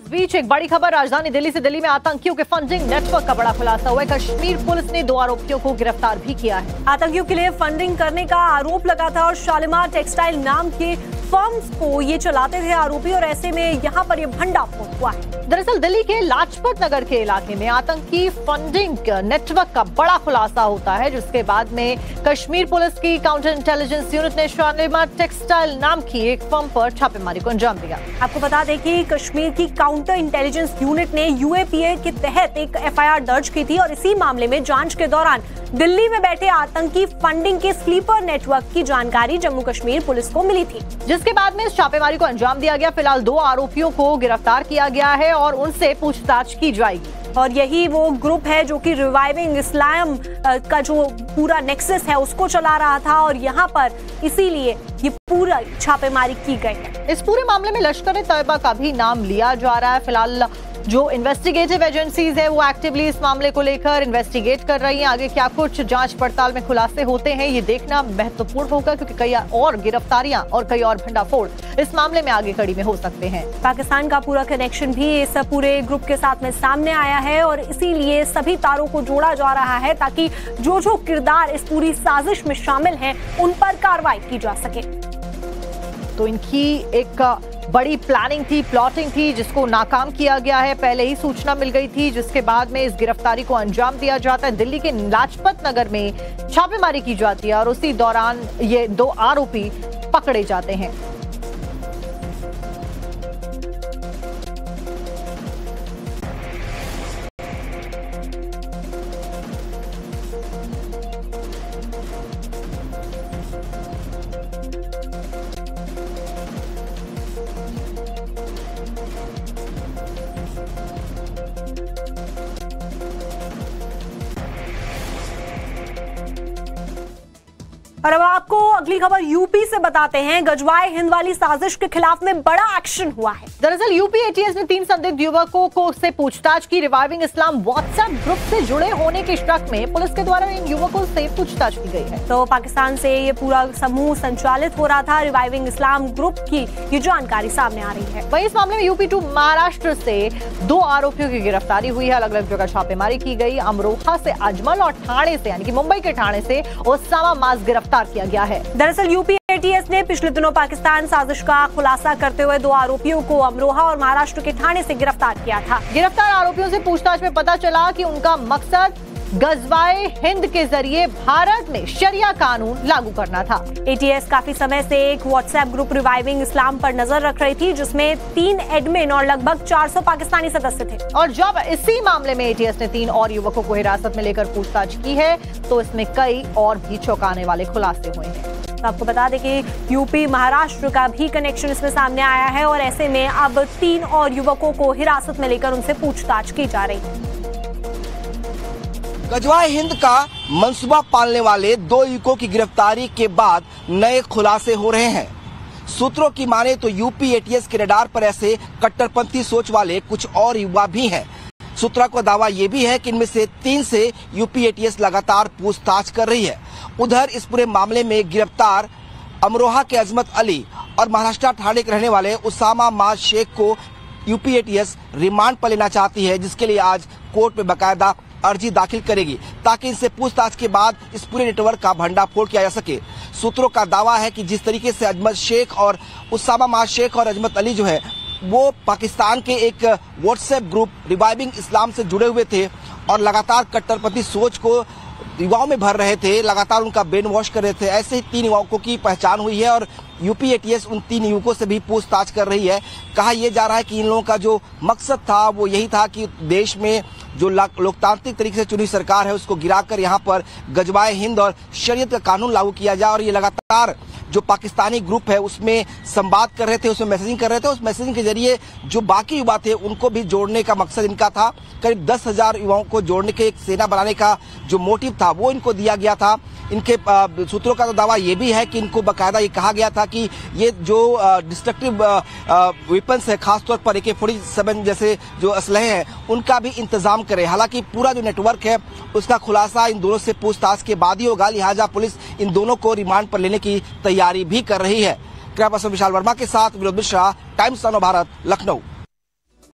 बीच एक बड़ी खबर राजधानी दिल्ली से। दिल्ली में आतंकियों के फंडिंग नेटवर्क का बड़ा खुलासा हुआ है। कश्मीर पुलिस ने 2 आरोपियों को गिरफ्तार भी किया है। आतंकियों के लिए फंडिंग करने का आरोप लगा था और शालीमार टेक्सटाइल नाम के फर्म्स को ये चलाते थे आरोपी, और ऐसे में यहाँ पर ये भंडाफोड़ हुआ है। दरअसल दिल्ली के लाजपत नगर के इलाके में आतंकी फंडिंग नेटवर्क का बड़ा खुलासा होता है, जिसके बाद में कश्मीर पुलिस की काउंटर इंटेलिजेंस यूनिट ने शालीमार टेक्सटाइल नाम की एक फर्म पर छापेमारी को अंजाम दिया। आपको बता दें कि कश्मीर की काउंटर इंटेलिजेंस यूनिट ने यूएपीए के तहत एक एफआईआर दर्ज की थी और इसी मामले में जांच के दौरान दिल्ली में बैठे आतंकी फंडिंग के स्लीपर नेटवर्क की जानकारी जम्मू कश्मीर पुलिस को मिली थी, जिसके बाद में इस छापेमारी को अंजाम दिया गया। फिलहाल 2 आरोपियों को गिरफ्तार किया गया है और उनसे पूछताछ की जाएगी। और यही वो ग्रुप है जो कि रिवाइविंग इस्लाम का जो पूरा नेक्सस है उसको चला रहा था, और यहाँ पर इसीलिए ये पूरा छापेमारी की गई है। इस पूरे मामले में लश्कर-ए-तैयबा का भी नाम लिया जा रहा है। फिलहाल जो इन्वेस्टिगेटिव एजेंसीज है वो एक्टिवली इस मामले को लेकर इन्वेस्टिगेट कर रही हैं। आगे क्या कुछ जांच पड़ताल में खुलासे होते हैं ये देखना महत्वपूर्ण होगा, क्योंकि कई और गिरफ्तारियां और कई और भंडाफोड़ इस मामले में आगे कड़ी में हो सकते हैं। पाकिस्तान का पूरा कनेक्शन भी इस पूरे ग्रुप के साथ में सामने आया है और इसीलिए सभी तारों को जोड़ा जा रहा है ताकि जो जो किरदार इस पूरी साजिश में शामिल हैं उन पर कार्रवाई की जा सके। तो इनकी एक बड़ी प्लानिंग थी, प्लॉटिंग थी, जिसको नाकाम किया गया है। पहले ही सूचना मिल गई थी, जिसके बाद में इस गिरफ्तारी को अंजाम दिया जाता है। दिल्ली के लाजपत नगर में छापेमारी की जाती है और उसी दौरान ये 2 आरोपी पकड़े जाते हैं। और अब आपको अगली खबर यूपी से बताते हैं। गजवाए हिंद वाली साजिश के खिलाफ में बड़ा एक्शन हुआ है। दरअसल यूपी एटीएस ने 3 संदिग्ध युवकों को से पूछताछ की। रिवाइविंग इस्लाम व्हाट्सएप ग्रुप से जुड़े होने के शक में पुलिस के द्वारा इन युवकों से पूछताछ की गई है। तो पाकिस्तान से ये पूरा समूह संचालित हो रहा था। रिवाइविंग इस्लाम ग्रुप की ये जानकारी सामने आ रही है। वहीं इस मामले में यूपी टू महाराष्ट्र से 2 आरोपियों की गिरफ्तारी हुई है। अलग अलग जगह छापेमारी की गई। अमरोहा से अजमल और ठाणे से यानी कि मुंबई के ठाणे से ओसामा मास गिरफ्तार किया गया है। दरअसल यूपी एटीएस ने पिछले दिनों पाकिस्तान साजिश का खुलासा करते हुए 2 आरोपियों को अमरोहा और महाराष्ट्र के ठाणे से गिरफ्तार किया था। गिरफ्तार आरोपियों से पूछताछ में पता चला कि उनका मकसद गजवाए हिंद के जरिए भारत में शरिया कानून लागू करना था। एटीएस काफी समय से एक व्हाट्सएप ग्रुप रिवाइविंग इस्लाम पर नजर रख रही थी, जिसमें 3 एडमिन और लगभग 400 पाकिस्तानी सदस्य थे। और जब इसी मामले में एटीएस ने 3 और युवकों को हिरासत में लेकर पूछताछ की है, तो इसमें कई और भी चौंकाने वाले खुलासे हुए हैं। तो आपको बता दें कि यूपी महाराष्ट्र का भी कनेक्शन इसमें सामने आया है और ऐसे में अब 3 और युवकों को हिरासत में लेकर उनसे पूछताछ की जा रही है। गजवाए हिंद का मंसूबा पालने वाले 2 युवकों की गिरफ्तारी के बाद नए खुलासे हो रहे हैं। सूत्रों की माने तो यूपी एटीएस के रडार पर ऐसे कट्टरपंथी सोच वाले कुछ और युवा भी हैं। सूत्रों का दावा ये भी है कि इनमें से 3 से यूपी एटीएस लगातार पूछताछ कर रही है। उधर इस पूरे मामले में गिरफ्तार अमरोहा के अजमत अली और महाराष्ट्र ठाणे के रहने वाले ओसामा मास शेख को यूपी एटीएस रिमांड पर लेना चाहती है, जिसके लिए आज कोर्ट में बकायदा अर्जी दाखिल करेगी ताकि इनसे पूछताछ के बाद इस पूरे नेटवर्क का भंडाफोड़ किया जा सके। सूत्रों का दावा है कि जिस तरीके से अजमत शेख और ओसामा मास शेख और अजमत अली जो है वो पाकिस्तान के एक व्हाट्सएप ग्रुप रिवाइविंग इस्लाम से जुड़े हुए थे और लगातार कट्टरपंथी सोच को युवाओं में भर रहे थे, लगातार उनका ब्रेन वॉश कर रहे थे। ऐसे ही 3 युवकों की पहचान हुई है और यूपी एटीएस उन 3 युवकों से भी पूछताछ कर रही है। कहा यह जा रहा है कि इन लोगों का जो मकसद था वो यही था कि देश में जो लोकतांत्रिक तरीके से चुनी सरकार है उसको गिराकर यहाँ पर गजवाए हिंद और शरीयत का कानून लागू किया जाए। और ये लगातार जो पाकिस्तानी ग्रुप है उसमें संवाद कर रहे थे, उसमें मैसेजिंग कर रहे थे। उस मैसेजिंग के जरिए जो बाकी युवा थे उनको भी जोड़ने का मकसद इनका था। करीब 10,000 युवाओं को जोड़ने के एक सेना बनाने का जो मोटिव था वो इनको दिया गया था। इनके सूत्रों का तो दावा ये भी है कि इनको बकायदा ये कहा गया था कि ये जो डिस्ट्रक्टिव वेपन्स है, खासतौर पर AK-47 जैसे जो असलहे हैं उनका भी इंतजाम करे। हालांकि पूरा जो नेटवर्क है उसका खुलासा इन दोनों से पूछताछ के बाद ही होगा, लिहाजा पुलिस इन दोनों को रिमांड पर लेने की तैयारी भी कर रही है। कैमरा पर्सन विशाल वर्मा के साथ विनोद मिश्रा, टाइम्स ऑफ भारत, लखनऊ।